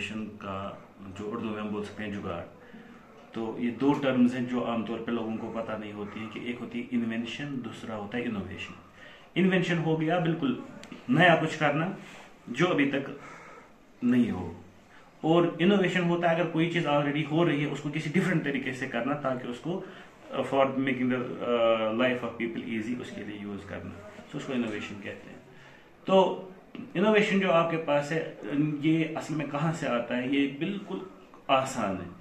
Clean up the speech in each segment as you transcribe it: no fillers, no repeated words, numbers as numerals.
Innovation का जो उर्दू में हम बोल सकते हैं जुगाड़। तो ये दो टर्म्स हैं जो आमतौर पे लोगों को पता नहीं होती है कि एक होती है इन्वेंशन, दूसरा होता है इनोवेशन। इन्वेंशन हो गया बिल्कुल नया कुछ करना जो अभी तक नहीं हो, और इनोवेशन होता है अगर कोई चीज ऑलरेडी हो रही है उसको किसी डिफरेंट तरीके से करना ताकि उसको for making the life of people easy उसके लिए यूज करना, तो उसको इनोवेशन कहते हैं। तो इनोवेशन जो आपके पास है ये असल में कहाँ से आता है? ये बिल्कुल आसान है।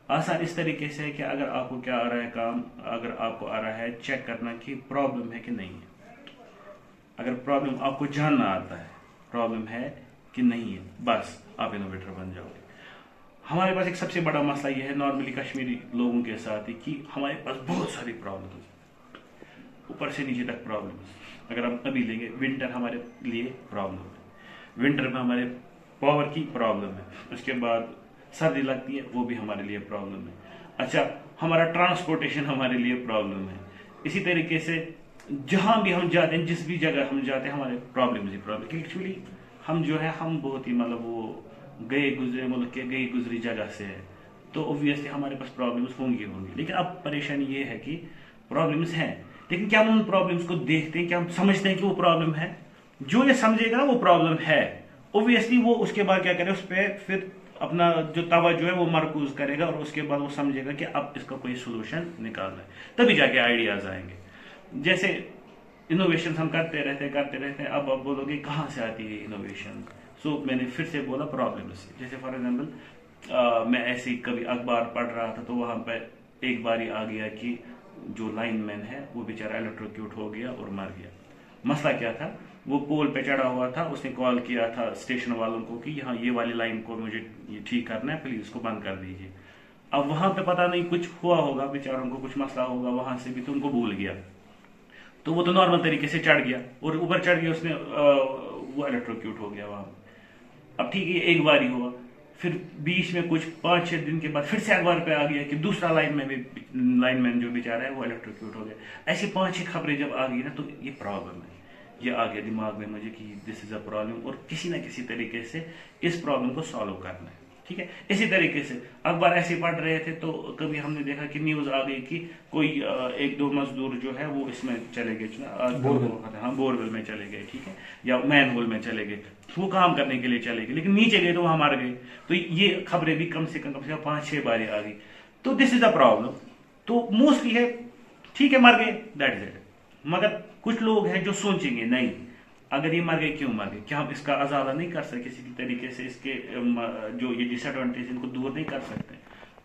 आसान इस तरीके से है कि अगर आपको क्या आ रहा है काम, अगर आपको आ रहा है चेक करना कि प्रॉब्लम है कि नहीं है। अगर प्रॉब्लम आपको जानना आता है प्रॉब्लम है कि नहीं है, बस आप इनोवेटर बन जाओगे। हमारे पास एक सबसे बड़ा मसला यह है नॉर्मली कश्मीरी लोगों के साथ ही कि हमारे पास बहुत सारी प्रॉब्लम्स, ऊपर से नीचे तक प्रॉब्लम्स। अगर हम अभी लेंगे विंटर हमारे लिए प्रॉब्लम है, विंटर में हमारे पावर की प्रॉब्लम है, उसके बाद सर्दी लगती है वो भी हमारे लिए प्रॉब्लम है। अच्छा, हमारा ट्रांसपोर्टेशन हमारे लिए प्रॉब्लम है। इसी तरीके से जहां भी हम जाते हैं, जिस भी जगह हम जाते हैं, हमारे प्रॉब्लम ही प्रॉब्लम। एक्चुअली हम जो है हम बहुत ही मतलब वो गए गुजरे मुल्क के गई गुजरी जगह से है, तो ऑब्वियसली हमारे पास प्रॉब्लम्स होंगी। लेकिन अब परेशानी ये है कि प्रॉब्लम्स हैं, लेकिन क्या हम उन प्रॉब्लम्स को देखते हैं, क्या हम समझते हैं कि वो प्रॉब्लम है? जो ये समझेगा ना वो प्रॉब्लम है, ऑब्वियसली वो उसके बाद क्या करे, उस पर फिर अपना जो तवज्जो है वो मरकूज करेगा और उसके बाद वो समझेगा कि अब इसका कोई सोल्यूशन निकालना है, तभी जाके आइडियाज आएंगे। जैसे इनोवेशन हम करते रहते हैं। अब आप बोलोगे कहाँ से आती है इनोवेशन? सो मैंने फिर से बोला प्रॉब्लम से। जैसे फॉर एग्जाम्पल मैं ऐसे ही कभी अखबार पढ़ रहा था तो वहां पर एक बारी आ गया कि जो लाइनमैन है वो बेचारा इलेक्ट्रोक्यूट हो गया और मर गया। मसला क्या था? वो पोल पे चढ़ा हुआ था, उसने कॉल किया था स्टेशन वालों को कि यहाँ ये वाली लाइन को मुझे ये ठीक करना है, प्लीज इसको बंद कर दीजिए। अब वहां पे पता नहीं कुछ हुआ होगा, बेचारों को कुछ मसला होगा वहां से भी, तो उनको भूल गया। तो वो तो नॉर्मल तरीके से चढ़ गया और ऊपर चढ़ गया, उसने वो इलेक्ट्रोक्यूट हो गया वहां। अब ठीक है एक बार ही हुआ, फिर बीच में कुछ 5-6 दिन के बाद फिर से अखबार पे आ गया कि दूसरा लाइनमैन जो बेचारा है वो इलेक्ट्रोक्यूट हो गया। ऐसी 5-6 खबरें जब आ गई ना तो ये प्रॉब्लम है, ये आ गया दिमाग में मुझे कि दिस इज अ प्रॉब्लम और किसी ना किसी तरीके से इस प्रॉब्लम को सॉल्व करना है। ठीक है, इसी तरीके से अखबार ऐसे पढ़ रहे थे तो कभी हमने देखा कि न्यूज आ गई कि कोई 1-2 मजदूर जो है वो इसमें चले गए, हाँ बोरवेल में चले गए, ठीक है, या मैन होल में चले गए, वो काम करने के लिए चले गए, लेकिन नीचे गए तो वहां मर गए। तो ये खबरें भी कम से कम 5-6 बार आ गई। तो दिस इज अ प्रॉब्लम। तो मोस्टली है ठीक है मर गए, दैट इज इट। मगर कुछ लोग हैं जो सोचेंगे नहीं, अगर ये मर गए क्यों मर गए, क्या हम इसका अजाला नहीं कर सकते किसी तरीके से, इसके जो ये डिसएडवांटेज इनको दूर नहीं कर सकते?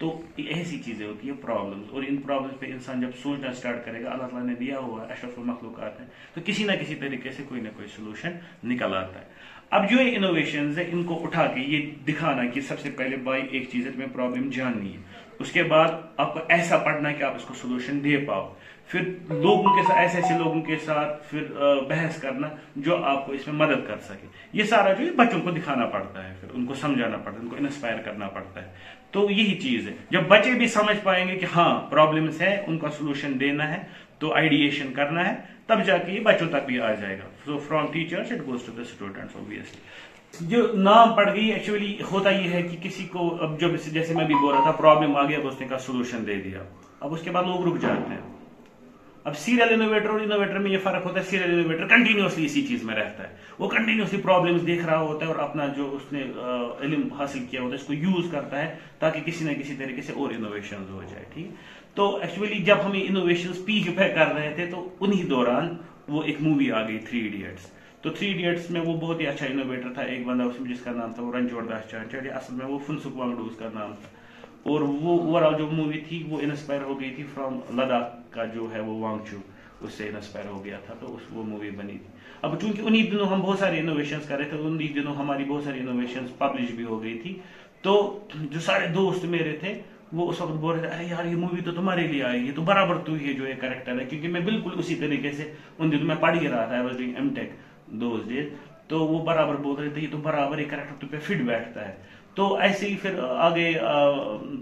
तो ऐसी चीजें होती है प्रॉब्लम्स, और इन प्रॉब्लम्स पे इंसान जब सोचना स्टार्ट करेगा, अल्लाह ताला ने दिया हुआ अशरफुल मखलूकात है, तो किसी ना किसी तरीके से कोई ना कोई सोल्यूशन निकल आता है। अब जो ये इनोवेशन है इनको उठा के ये दिखाना कि सबसे पहले भाई एक चीज है तुम्हें प्रॉब्लम जाननी है, उसके बाद आपको ऐसा पढ़ना है कि आप इसको सोल्यूशन दे पाओ, फिर लोगों के साथ ऐसे लोगों के साथ फिर बहस करना जो आपको इसमें मदद कर सके। ये सारा जो है बच्चों को दिखाना पड़ता है, फिर उनको समझाना पड़ता है, उनको इंस्पायर करना पड़ता है। तो यही चीज है, जब बच्चे भी समझ पाएंगे कि हाँ प्रॉब्लम्स है, उनका सोल्यूशन देना है, तो आइडिएशन करना है, तब जाके ये बच्चों तक भी आ जाएगा। So from teachers it goes to the students obviously. जो नाम पड़ गई एक्चुअली होता ये है कि किसी को अब जो जैसे मैं भी बोल रहा था प्रॉब्लम आ गया तो उसने का सोल्यूशन दे दिया, अब उसके बाद लोग रुक जाते हैं। अब सीरियल इनोवेटर और इनोवेटर में ये फर्क होता है, सीरियल इनोवेटर कंटिन्यूअसली इसी चीज में रहता है, वो कंटिन्यूअसली प्रॉब्लम्स देख रहा होता है और अपना जो उसने इल्म हासिल किया होता है इसको यूज करता है ताकि किसी ना किसी तरीके से और इनोवेशन हो जाए। ठीक, तो एक्चुअली जब हम इनोवेशन पीक पे कर रहे थे तो उन्हीं दौरान वो एक मूवी आ गई 3 इडियट्स। तो 3 इडियट्स में वो बहुत ही अच्छा इनोवेटर था, एक बंदा उसमें जिसका नाम था वो रणछोड़ दास चांचड़, असल में वो फुनसुक वांगडू उसका नाम था, और वो ओवरऑल जो मूवी थी वो इंस्पायर हो गई थी फ्रॉम लद्दाख का जो है वो वांगचू, उससे इंस्पायर हो गया था, तो वो मूवी बनी थी। अब चूंकि उन्हीं दिनों हम बहुत सारे इनोवेशंस कर रहे थे, उन्हीं दिनों हमारी बहुत सारी इनोवेशंस पब्लिश भी हो गई थी, तो जो सारे दोस्त मेरे थे वो उस वक्त बोल रहे थे अरे यार ये मूवी तो तुम्हारे लिए आई है, तो बराबर तू ये जो है कैरेक्टर है, क्योंकि मैं बिल्कुल उसी तरीके से उन दिनों मैं पढ़ ही रहा था, I was doing MTech those days, तो वो बराबर बोल रहे थे ये तो बराबर एक कैरेक्टर तुम पे फिट बैठता है। तो ऐसे ही फिर आगे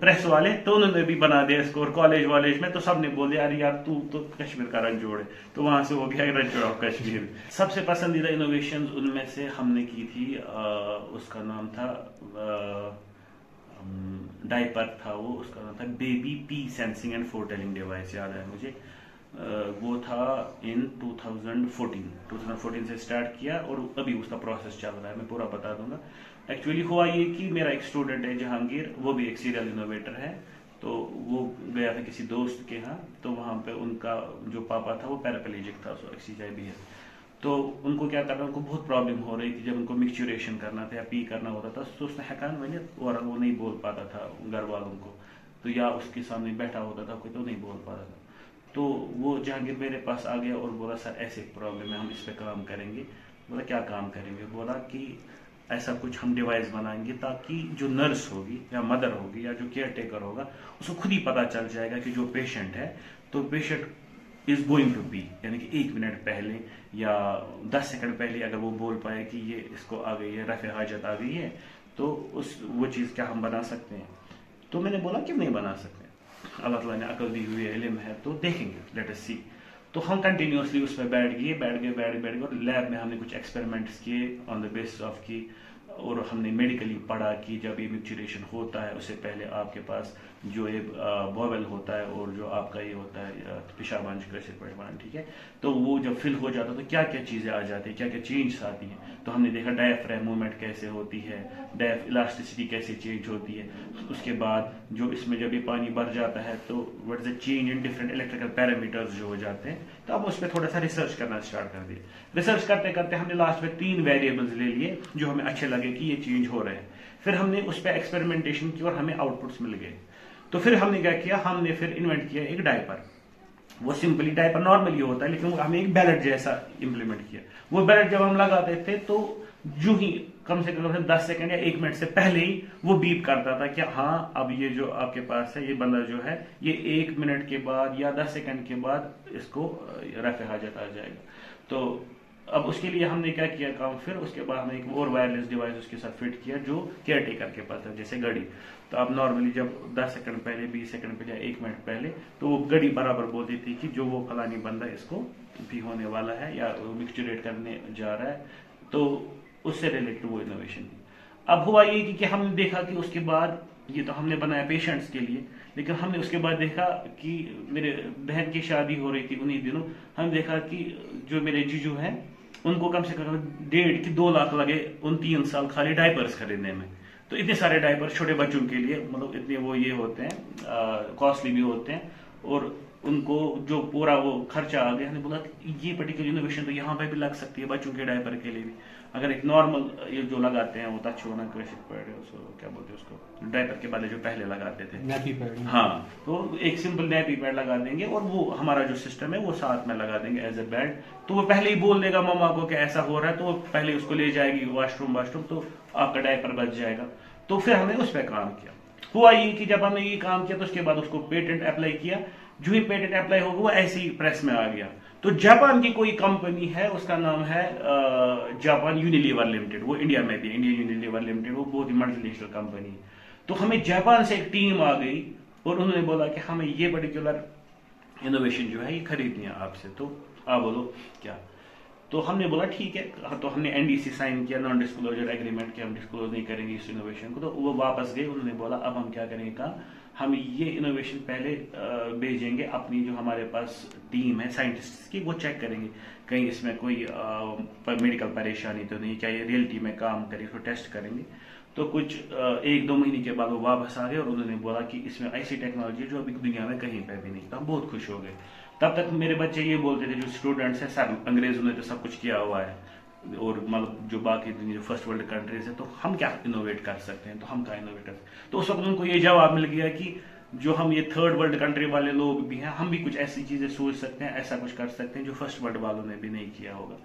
प्रेस वाले तो उन्होंने भी बना दिया इसको, और कॉलेज में तो सबने बोल दिया अरे यार तू तो कश्मीर का रणछोड़ है, तो वहां से हो गया रणछोड़ ऑफ कश्मीर। सबसे पसंदीदा इनोवेशन उनमें से हमने की थी उसका नाम था डायपर था, वो उसका नाम था baby pee sensing and foretelling device, याद है मुझे। वो था इन 2014 से स्टार्ट किया और अभी उसका प्रोसेस चल रहा है, मैं पूरा बता दूंगा। एक्चुअली हुआ ये कि मेरा एक स्टूडेंट है जहांगीर, वो भी एक सीरियल इनोवेटर है, तो वो गया था किसी दोस्त के यहाँ, तो वहाँ पे उनका जो पापा था वो पैराप्लेजिक था, एक्सीजाई भी है, तो उनको क्या करना, उनको बहुत प्रॉब्लम हो रही थी जब उनको मिक्सचुरेशन करना था या पी करना होता था, तो उसने हकान वनित और वो नहीं बोल पाता था घर वालों को, तो या उसके सामने बैठा होता था कोई तो नहीं बोल पाता था। तो वो जहांगीर मेरे पास आ गया और बोला सर ऐसे प्रॉब्लम है, हम इस पे काम करेंगे। बोला क्या काम करेंगे? बोला कि ऐसा कुछ हम डिवाइस बनाएंगे ताकि जो नर्स होगी या मदर होगी या जो केयर टेकर होगा उसको खुद ही पता चल जाएगा कि जो पेशेंट है, तो patient is going to P, यानी कि 1 मिनट पहले या 10 सेकंड पहले अगर वो बोल पाए कि ये इसको आ गई है, रफ़े हाजत आ गई है, तो वो चीज़ क्या हम बना सकते हैं? तो मैंने बोला कि नहीं बना सकते, अल्लाह ताला ने अकल दी हुई है, इल्म है, तो देखेंगे, लेट अस सी। तो हम कंटिन्यूसली उस पर बैठ गए और लैब में हमने कुछ एक्सपेरिमेंट्स किए ऑन द बेसिस ऑफ की, और हमने मेडिकली पढ़ा कि जब ये मिक्सचुरेशन होता है उससे पहले आपके पास जो ये बॉवेल होता है और जो आपका ये होता है पेशाबान, ठीक है, तो वो जब फिल हो जाता है तो क्या क्या चीज़ें आ जाती है, क्या क्या चेंज आती हैं। तो हमने देखा डायफ्राम मूवमेंट कैसे होती है, इलास्टिसिटी कैसे चेंज होती है, उसके बाद जो इसमें जब ये पानी भर जाता है तो what is the change in different electrical parameters जो हो जाते हैं। तो अब उस पर थोड़ा सा रिसर्च करना स्टार्ट कर दिया। रिसर्च करते करते हमने लास्ट में 3 वेरिएबल्स ले लिए जो हमें अच्छे लगे कि ये चेंज हो रहे हैं। फिर हमने उस पर एक्सपेरिमेंटेशन की और हमें आउटपुट्स मिल गए। तो फिर हमने क्या किया, हमने फिर इन्वेंट किया एक डायपर। वो सिंपली डायपर नॉर्मली होता है, लेकिन हमने एक बैलेट जैसा इंप्लीमेंट किया। वो बैलेट जब हम लगाते थे तो जो ही कम से कम 10 सेकंड या 1 मिनट से पहले ही वो बीप करता था कि हाँ अब ये जो आपके पास है, ये बंदा जो है ये 1 मिनट के बाद या 10 सेकंड के बाद इसको रफ़े हाजत आ जाएगा। तो अब उसके लिए हमने क्या किया काम, फिर उसके बाद हमने एक और वायरलेस डिवाइस उसके साथ फिट किया जो केयर टेकर के पास था, जैसे घड़ी। तो अब नॉर्मली जब 10 सेकंड पहले, 20 सेकंड पहले या 1 मिनट पहले, तो वो घड़ी बराबर बोलती थी कि जो वो फलानी बंदा इसको भी होने वाला है या मिक्सचुरेट करने जा रहा है, तो उससे रिलेटेड वो इनोवेशन थी। अब हुआ ये कि हमने देखा कि उसके बाद ये तो हमने बनाया पेशेंट्स के लिए, लेकिन हमने उसके बाद देखा कि मेरे बहन की शादी हो रही थी उन्हीं दिनों, हमने देखा कि जो मेरे जीजू हैं उनको कम से कम 1.5 से 2 लाख लगे उन 3 साल खाली डायपर्स खरीदने में। तो इतने सारे डायपर्स छोटे बच्चों के लिए, मतलब इतने वो ये होते हैं, कॉस्टली भी होते हैं, और उनको जो पूरा वो खर्चा आ गया। हमने बोला ये पर्टिकुलर इनोवेशन तो यहाँ पे भी लग सकती है बच्चों के डायपर के लिए भी। अगर एक नॉर्मल ये जो लगाते हैं वो तच्छो ना उसको क्या बोलते हैं, उसको डायपर के बाद जो पहले लगाते थे नैपी पैड, हाँ, तो एक सिंपल नैपी पैड लगा देंगे और वो हमारा जो सिस्टम है वो साथ में लगा देंगे एज ए बेड। तो वो पहले ही बोल देगा मम्मा को कि ऐसा हो रहा है, तो वो पहले उसको ले जाएगी वाशरूम, तो आपका डायपर बच जाएगा। तो फिर हमने उस पर काम किया। हुआ ये कि जब हमने ये काम किया तो उसके बाद उसको पेटेंट अप्लाई किया। जो ही पेटेंट अप्लाई होगा वो ऐसे ही प्रेस में आ गया। तो जापान की कोई कंपनी है, उसका नाम है जापान यूनिलीवर लिमिटेड, वो इंडिया में भी इंडियन यूनिलीवर लिमिटेड, वो बहुत ही मल्टीनेशनल कंपनी है। तो हमें जापान से एक टीम आ गई और उन्होंने बोला कि हमें ये पर्टिकुलर इनोवेशन जो है ये खरीदनी है आपसे, तो आप बोलो क्या। तो हमने बोला ठीक है। तो हमने एनडीसी साइन किया, नॉन डिस्क्लोजर एग्रीमेंट, कि हम डिस्क्लोज नहीं करेंगे इस इनोवेशन को। तो वो वापस गए, उन्होंने बोला अब हम क्या करेंगे काम, हम ये इनोवेशन पहले भेजेंगे अपनी जो हमारे पास टीम है साइंटिस्ट की, वो चेक करेंगे कहीं इसमें कोई मेडिकल परेशानी तो नहीं, क्या ये रियलिटी में काम करे, इसको टेस्ट करेंगे। तो कुछ 1-2 महीने के बाद वो वापस आ गए और उन्होंने बोला कि इसमें ऐसी टेक्नोलॉजी जो अभी दुनिया में कहीं पर भी नहीं। तो हम बहुत खुश हो गए। तब तक मेरे बच्चे ये बोलते थे, जो स्टूडेंट्स हैं, सर अंग्रेजों ने तो सब कुछ किया हुआ है और मतलब जो बाकी दुनिया जो फर्स्ट वर्ल्ड कंट्रीज है, तो हम क्या इनोवेट कर सकते हैं, तो हम क्या इनोवेट कर सकते हैं। तो उस वक्त उनको ये जवाब मिल गया कि जो हम ये थर्ड वर्ल्ड कंट्री वाले लोग भी हैं, हम भी कुछ ऐसी चीजें सोच सकते हैं, ऐसा कुछ कर सकते हैं जो फर्स्ट वर्ल्ड वालों ने भी नहीं किया होगा।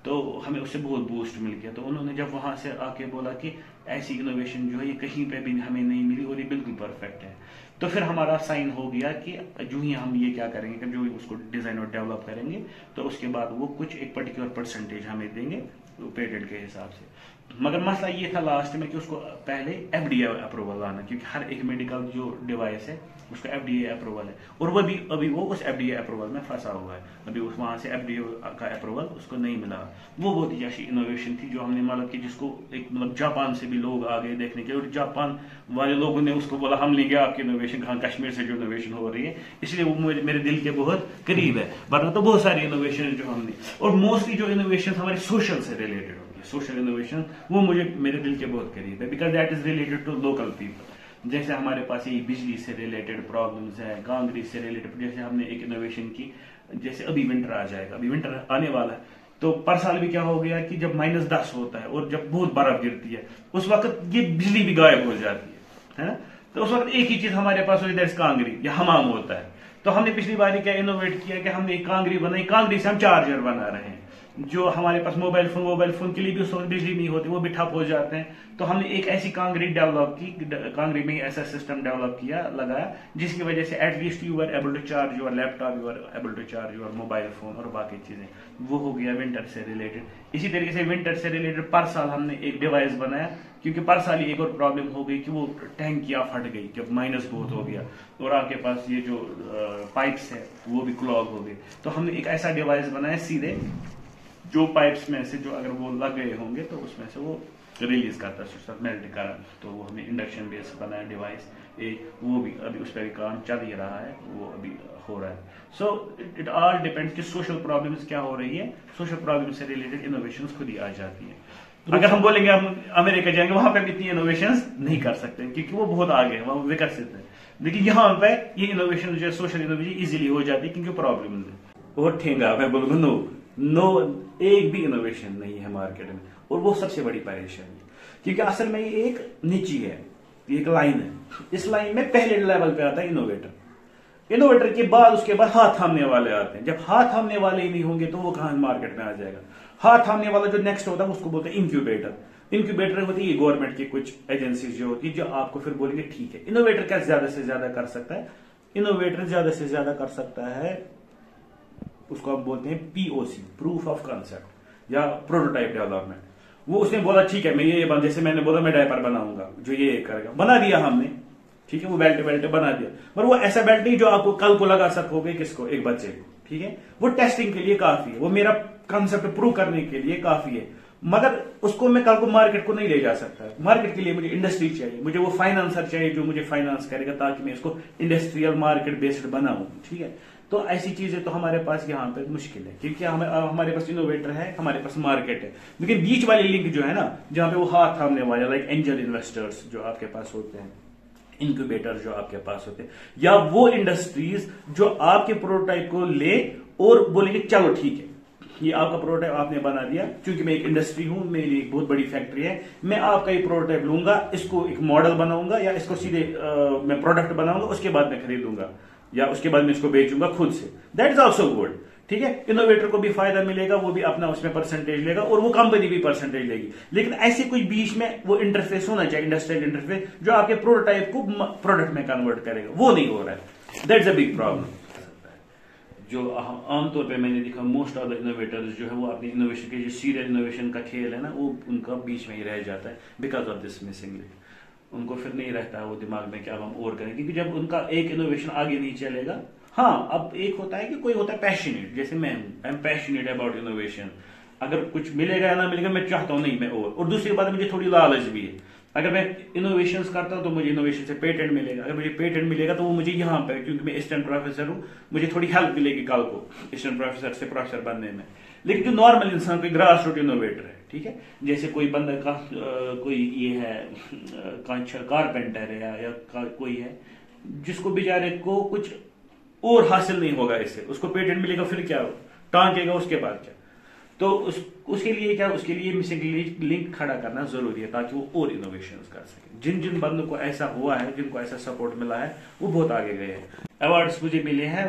तो हमें उससे बहुत बूस्ट मिल गया। तो उन्होंने जब वहां से आके बोला कि ऐसी इनोवेशन जो है ये कहीं पे भी हमें नहीं मिली और ये बिल्कुल परफेक्ट है, तो फिर हमारा साइन हो गया कि जो ही हम ये क्या करेंगे कि जो उसको डिजाइन और डेवलप करेंगे, तो उसके बाद वो कुछ एक पर्टिकुलर परसेंटेज हमें देंगे पेटेंट के हिसाब से। मगर मसला ये था लास्ट में कि उसको पहले एफडीए अप्रूवल लाना, क्योंकि हर एक मेडिकल जो डिवाइस है उसका एफडीए अप्रूवल है, और वो भी अभी वो उस एफडीए अप्रूवल में फंसा हुआ है, अभी उस वहां से एफडीए का अप्रूवल उसको नहीं मिला। वो बहुत ही अच्छी इनोवेशन थी जो हमने मतलब कि जिसको एक मतलब जापान से भी लोग आ गए देखने के, और जापान वाले लोगों ने उसको बोला हम लेंगे आपकी इनोवेशन, कहाँ कश्मीर से जो इनोवेशन हो रही है, इसलिए वो मेरे दिल के बहुत करीब है। वरना तो बहुत सारी इनोवेशन जो हमने, और मोस्टली जो इनोवेशन हमारे सोशल से रिलेटेड होगी, सोशल इनोवेशन, वो मुझे मेरे दिल के बहुत करीब है, because that is related to local people. जैसे हमारे पास ये बिजली से रिलेटेड प्रॉब्लम्स है, गांगरी से रिलेटेड, जैसे हमने एक इनोवेशन की, जैसे अभी विंटर आ जाएगा, अभी विंटर आने वाला है, तो पर साल भी क्या हो गया कि जब -10 होता है और जब बहुत बर्फ गिरती है उस वक्त ये बिजली भी गायब हो जाती है ना। तो उस वक्त एक ही चीज हमारे पास होती है, कांगरी या हमाम होता है। तो हमने पिछली बार क्या इनोवेट किया कि हमने एक कांगरी बनाई, कांगरी से हम चार्जर बना रहे हैं। जो हमारे पास मोबाइल फोन के लिए भी उस वक्त बिजली नहीं होती, वो भी ठप हो जाते हैं। तो हमने एक ऐसी कांगरी डेवलप की, कांगरी में ऐसा सिस्टम डेवलप किया, लगाया, जिसकी वजह से at least you are able to charge your laptop, you are able to charge your mobile phone और बाकी चीजें। वो हो गया विंटर से रिलेटेड। इसी तरीके से विंटर से रिलेटेड पर साल हमने एक डिवाइस बनाया, क्योंकि पर साल ही एक और प्रॉब्लम हो गई कि वो टैंकियां फट गई जब माइनस बहुत हो गया, और आपके पास ये जो पाइप्स है वो भी क्लॉग हो गए। तो हमने एक ऐसा डिवाइस बनाया, सीधे जो पाइप्स में से जो अगर वो लग गए होंगे तो उसमें से वो रिलीज करता है मेल्ट करंट। तो वो हमने इंडक्शन बेस्ड बनाया डिवाइस, वो भी अभी उस पर भी काम चल ही रहा है, वो अभी हो रहा है। सो इट ऑल डिपेंड्स कि सोशल प्रॉब्लम्स क्या हो रही है, सोशल प्रॉब्लम से रिलेटेड इनोवेशंस खुद ही आ जाती है। अगर हम बोलेंगे हम अमेरिका जाएंगे, वहां पे इतनी इनोवेशंस नहीं कर सकते क्योंकि वो बहुत आगे है, वो विकसित है। लेकिन यहाँ पे ये इनोवेशन जो है सोशल इनोवेशन इजीली हो जाती है, क्योंकि प्रॉब्लम है। और ठेंगा मैं बोलूंगा नो एक भी इनोवेशन नहीं है मार्केट में, और वो सबसे बड़ी परेशानी है, क्योंकि असल में ये एक नीची है, एक लाइन है। इस लाइन में पहले लेवल पे आता है इनोवेटर, इनोवेटर के बाद उसके बाद हाथ थामने वाले आते हैं। जब हाथ थामने वाले ही नहीं होंगे तो वो कहां मार्केट में आ जाएगा। हाथ थामने वाला जो नेक्स्ट होता है उसको बोलते हैं इंक्यूबेटर। इंक्यूबेटर होती है गवर्नमेंट की कुछ एजेंसीज जो होती है, जो आपको फिर बोलेंगे ठीक है इनोवेटर क्या ज्यादा से ज्यादा कर सकता है, इनोवेटर ज्यादा से ज्यादा कर सकता है, उसको आप बोलते हैं पीओसी, प्रूफ ऑफ कंसेप्ट या प्रोटोटाइप डेवलपमेंट। वो उसने बोला ठीक है मैं ये जैसे मैंने बोला मैं डायपर बनाऊंगा जो ये करेगा, बना दिया हमने, ठीक है, वो बेल्ट बना दिया, पर वो ऐसा बेल्ट नहीं जो आपको कल को लगा सकोगे, किसको, एक बच्चे को, ठीक है। वो टेस्टिंग के लिए काफी है, वो मेरा कंसेप्ट प्रूव करने के लिए काफी है, मगर उसको मैं कल को मार्केट को नहीं ले जा सकता। मार्केट के लिए मुझे इंडस्ट्री चाहिए, मुझे वो फाइनेंसर चाहिए जो मुझे फाइनेंस करेगा, ताकि मैं इसको इंडस्ट्रियल मार्केट बेस्ड बनाऊं, ठीक है। तो ऐसी चीजें तो हमारे पास यहाँ पे मुश्किल है, क्योंकि हमारे पास इनोवेटर है, हमारे पास मार्केट है, लेकिन बीच वाली लिंक जो है ना, जहां पे वो हाथ थामने वाले लाइक एंजल इन्वेस्टर्स जो आपके पास होते हैं, इंक्यूबेटर जो आपके पास होते हैं, या वो इंडस्ट्रीज जो आपके प्रोटोटाइप को ले और बोलेंगे चलो ठीक है ये आपका प्रोटोटाइप आपने बना दिया, क्योंकि मैं एक इंडस्ट्री हूं, मेरी एक बहुत बड़ी फैक्ट्री है, मैं आपका ये प्रोटोटाइप लूंगा, इसको एक मॉडल बनाऊंगा या इसको सीधे मैं प्रोडक्ट बनाऊंगा, उसके बाद मैं खरीदूंगा या उसके बाद मैं इसको बेचूंगा खुद से। दैट इज ऑल्सो गुड, ठीक है। इनोवेटर को भी फायदा मिलेगा, वो भी अपना उसमें परसेंटेज लेगा और वो कंपनी भी परसेंटेज लेगी, लेकिन ऐसे कुछ बीच में वो इंटरफेस होना चाहिए, इंडस्ट्रियल इंटरफेस, जो आपके प्रोटोटाइप को प्रोडक्ट में कन्वर्ट करेगा, वो नहीं हो रहा है। That's a big problem. जो आमतौर पे मैंने देखा मोस्ट ऑफ द इनोवेटर्स जो है वो अपनी इनोवेशन के जो सीरियल इनोवेशन का खेल है ना, वो उनका बीच में ही रह जाता है because of this missing link. उनको फिर नहीं रहता है वो दिमाग में कि अब हम और करें, क्योंकि जब उनका एक इनोवेशन आगे नहीं चलेगा। हाँ, अब एक होता है कि कोई होता है पैशनेट, जैसे मैं हूं, I am passionate about innovation, अगर कुछ मिलेगा या ना मिलेगा मैं चाहता हूं नहीं मैं और दूसरी बात मुझे थोड़ी लालच भी है, अगर मैं इनोवेशंस करता हूं तो मुझे इनोवेशन से पेटेंट मिलेगा, अगर मुझे पेटेंट मिलेगा तो वो मुझे यहाँ पे, क्योंकि मैं असिस्टेंट प्रोफेसर हूं, मुझे थोड़ी हेल्प मिलेगी कल को असिस्टेंट प्रोफेसर से प्रोफेसर बनने में। लेकिन जो नॉर्मल इंसान कोई ग्रास रूट इनोवेटर है, ठीक है, जैसे कोई बंदा का कोई ये है कारपेंटर है या कोई है जिसको बेचारे को कुछ और हासिल नहीं होगा इससे, उसको पेटेंट मिलेगा फिर क्या टांकेगा उसके बाद क्या, तो उसके लिए क्या, उसके लिए मिसिंग लिंक खड़ा करना जरूरी है ताकि वो और इनोवेशंस कर सके। जिन जिन बंदों को ऐसा हुआ है, जिनको ऐसा सपोर्ट मिला है, वो बहुत आगे गए हैं। अवार्ड्स मुझे मिले हैं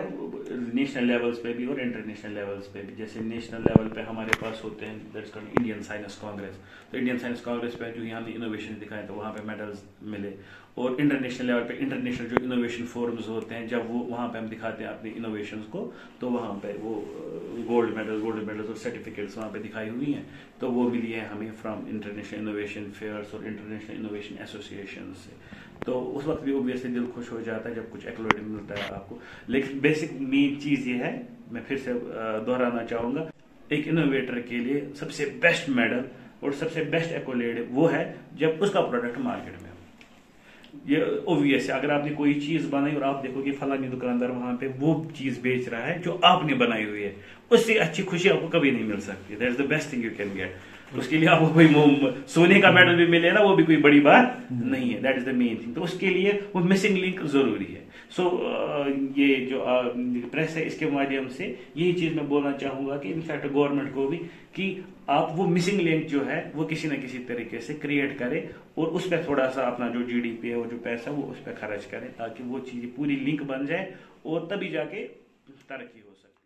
नेशनल लेवल्स पे भी और इंटरनेशनल लेवल्स पे भी। जैसे नेशनल लेवल पे हमारे पास होते हैं that's called Indian science Congress, तो इंडियन साइंस कांग्रेस पे जो यहाँ पे इनोवेशन दिखाए तो वहाँ पे मेडल्स मिले। और इंटरनेशनल लेवल पे इंटरनेशनल जो इनोवेशन फोरम्स होते हैं, जब वो वहाँ पे हम दिखाते हैं अपने इनोवेशंस को, तो वहाँ पे वो गोल्ड मेडल्स और सर्टिफिकेट्स वहाँ पे दिखाई हुई हैं। तो वो मिली है हमें फ्रॉम इंटरनेशनल इनोवेशन फेयर्स और इंटरनेशनल इनोवेशन एसोसिएशन से। तो उस वक्त भी ओब्वियसली दिल खुश हो जाता है जब कुछ एक्लोरेट मिलता है आपको। लेकिन बेसिक मेन चीज ये है, मैं फिर से दोहराना चाहूंगा, एक इनोवेटर के लिए सबसे बेस्ट मेडल और सबसे बेस्ट एक्लोरेट वो है जब उसका प्रोडक्ट मार्केट में हो। ये ओब्वियस है, अगर आपने कोई चीज बनाई और आप देखो कि फलानी दुकानदार वहां पे वो चीज बेच रहा है जो आपने बनाई हुई है, उससे अच्छी खुशी आपको कभी नहीं मिल सकती। That is the best thing you can get. उसके लिए आपको कोई सोने का मेडल भी मिले ना, वो भी कोई बड़ी बात नहीं है। That is the main thing. तो उसके लिए वो मिसिंग लिंक जरूरी है। सो ये जो प्रेस है, इसके माध्यम से यही चीज मैं बोलना चाहूंगा कि इनफैक्ट गवर्नमेंट को भी, कि आप वो मिसिंग लिंक जो है वो किसी न किसी तरीके से क्रिएट करें और उस पर थोड़ा सा अपना जो जीडीपी है, वो जो पैसा वो उस पर खर्च करें, ताकि वो चीज पूरी लिंक बन जाए और तभी जाके तरक्की हो सके।